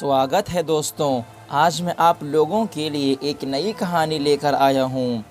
स्वागत है दोस्तों। आज मैं आप लोगों के लिए एक नई कहानी लेकर आया हूँ।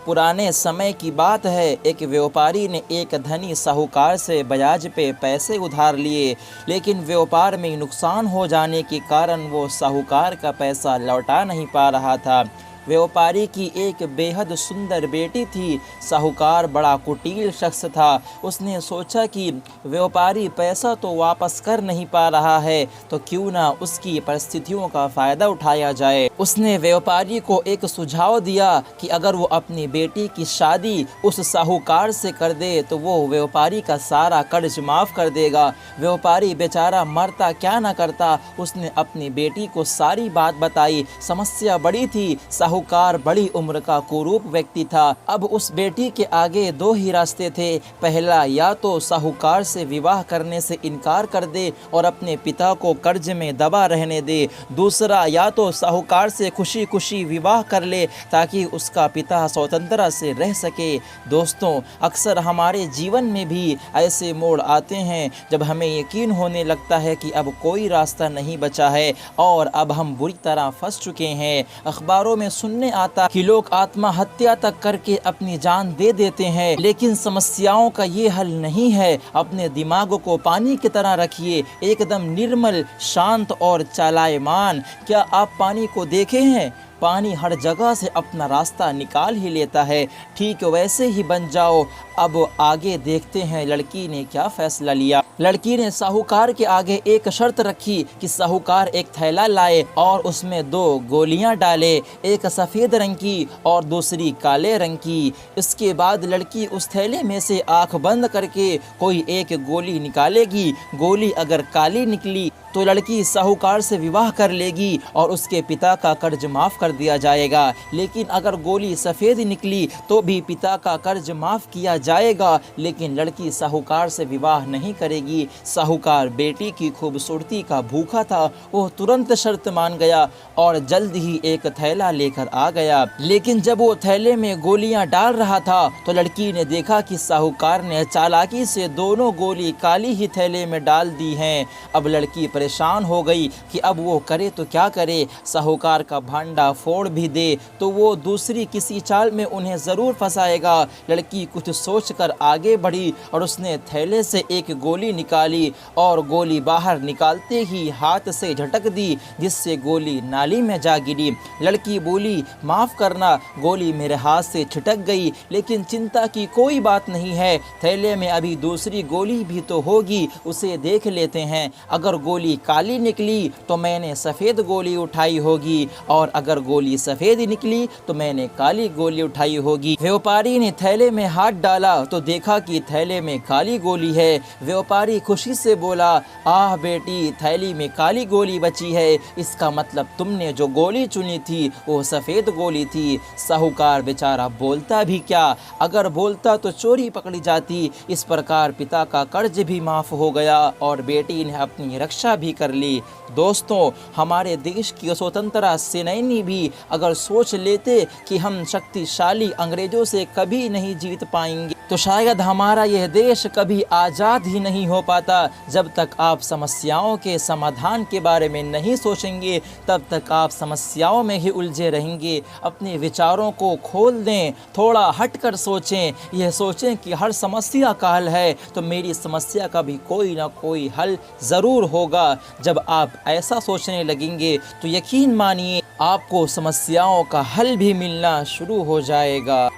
पुराने समय की बात है, एक व्यापारी ने एक धनी साहूकार से ब्याज पे पैसे उधार लिए, लेकिन व्यापार में नुकसान हो जाने के कारण वो साहूकार का पैसा लौटा नहीं पा रहा था। व्यापारी की एक बेहद सुंदर बेटी थी। साहूकार बड़ा कुटिल शख्स था। उसने सोचा कि व्यापारी पैसा तो वापस कर नहीं पा रहा है, तो क्यों ना उसकी परिस्थितियों का फ़ायदा उठाया जाए। उसने व्यापारी को एक सुझाव दिया कि अगर वो अपनी बेटी की शादी उस साहूकार से कर दे तो वो व्यापारी का सारा कर्ज माफ़ कर देगा। व्यापारी बेचारा मरता क्या ना करता। उसने अपनी बेटी को सारी बात बताई। समस्या बड़ी थी। साहूकार बड़ी उम्र का कुरूप व्यक्ति था। अब उस बेटी के आगे दो ही रास्ते थे। पहला, या तो साहूकार से विवाह करने से इनकार कर दे और अपने पिता को कर्ज में दबा रहने दे। दूसरा, या तो साहूकार से खुशी खुशी विवाह कर ले ताकि उसका पिता स्वतंत्रता से रह सके। दोस्तों, अक्सर हमारे जीवन में भी ऐसे मोड़ आते हैं जब हमें यकीन होने लगता है कि अब कोई रास्ता नहीं बचा है और अब हम बुरी तरह फंस चुके हैं। अखबारों में सुनने आता कि लोग आत्महत्या तक करके अपनी जान दे देते हैं, लेकिन समस्याओं का ये हल नहीं है। अपने दिमाग को पानी की तरह रखिए, एकदम निर्मल, शांत और चालायमान। क्या आप पानी को देखे हैं? पानी हर जगह से अपना रास्ता निकाल ही लेता है। ठीक वैसे ही बन जाओ। अब आगे देखते हैं लड़की ने क्या फैसला लिया। लड़की ने साहूकार के आगे एक शर्त रखी कि साहूकार एक थैला लाए और उसमें दो गोलियां डाले, एक सफ़ेद रंग की और दूसरी काले रंग की। इसके बाद लड़की उस थैले में से आंख बंद करके कोई एक गोली निकालेगी। गोली अगर काली निकली तो लड़की साहूकार से विवाह कर लेगी और उसके पिता का कर्ज माफ़ कर दिया जाएगा। लेकिन अगर गोली सफ़ेद निकली तो भी पिता का कर्ज माफ़ किया जाएगा, लेकिन लड़की साहूकार से विवाह नहीं करेगी। साहूकार बेटी की खूबसूरती का भूखा था। वो तुरंत शर्त मान गया और जल्द ही एक थैला लेकर आ गया। लेकिन जब वो थैले में गोलियां डाल रहा था तो लड़की ने देखा कि साहूकार ने चालाकी से दोनों गोली काली ही थैले में डाल दी हैं। अब लड़की परेशान हो गई कि अब वो करे तो क्या करे। साहूकार का भांडा फोड़ भी दे तो वो दूसरी किसी चाल में उन्हें ज़रूर फंसाएगा। लड़की कुछ सोचकर आगे बढ़ी और उसने थैले से एक गोली निकाली और गोली बाहर निकालते ही हाथ से झटक दी, जिससे गोली नाली में जा गिरी। लड़की बोली, माफ़ करना, गोली मेरे हाथ से छिटक गई, लेकिन चिंता की कोई बात नहीं है। थैले में अभी दूसरी गोली भी तो होगी, उसे देख लेते हैं। अगर गोली काली निकली तो मैंने सफ़ेद गोली उठाई होगी और अगर गोली सफ़ेद निकली तो मैंने काली गोली उठाई होगी। व्यापारी ने थैले में हाथ डाला तो देखा कि थैले में काली गोली है। व्यापारी खुशी से बोला, आह बेटी, थैली में काली गोली बची है। इसका मतलब तुमने जो गोली चुनी थी वो सफ़ेद गोली थी। साहूकार बेचारा बोलता भी क्या, अगर बोलता तो चोरी पकड़ी जाती। इस प्रकार पिता का कर्ज भी माफ़ हो गया और बेटी ने अपनी रक्षा भी कर ली। दोस्तों, हमारे देश की स्वतंत्रता सेनानी भी अगर सोच लेते कि हम शक्तिशाली अंग्रेजों से कभी नहीं जीत पाएंगे तो शायद हमारा यह देश कभी आज़ाद ही नहीं हो पाता। जब तक आप समस्याओं के समाधान के बारे में नहीं सोचेंगे तब तक आप समस्याओं में ही उलझे रहेंगे। अपने विचारों को खोल दें, थोड़ा हट कर सोचें। यह सोचें कि हर समस्या का हल है तो मेरी समस्या का भी कोई ना कोई हल ज़रूर होगा। जब आप ऐसा सोचने लगेंगे तो यकीन मानिए आपको समस्याओं का हल भी मिलना शुरू हो जाएगा।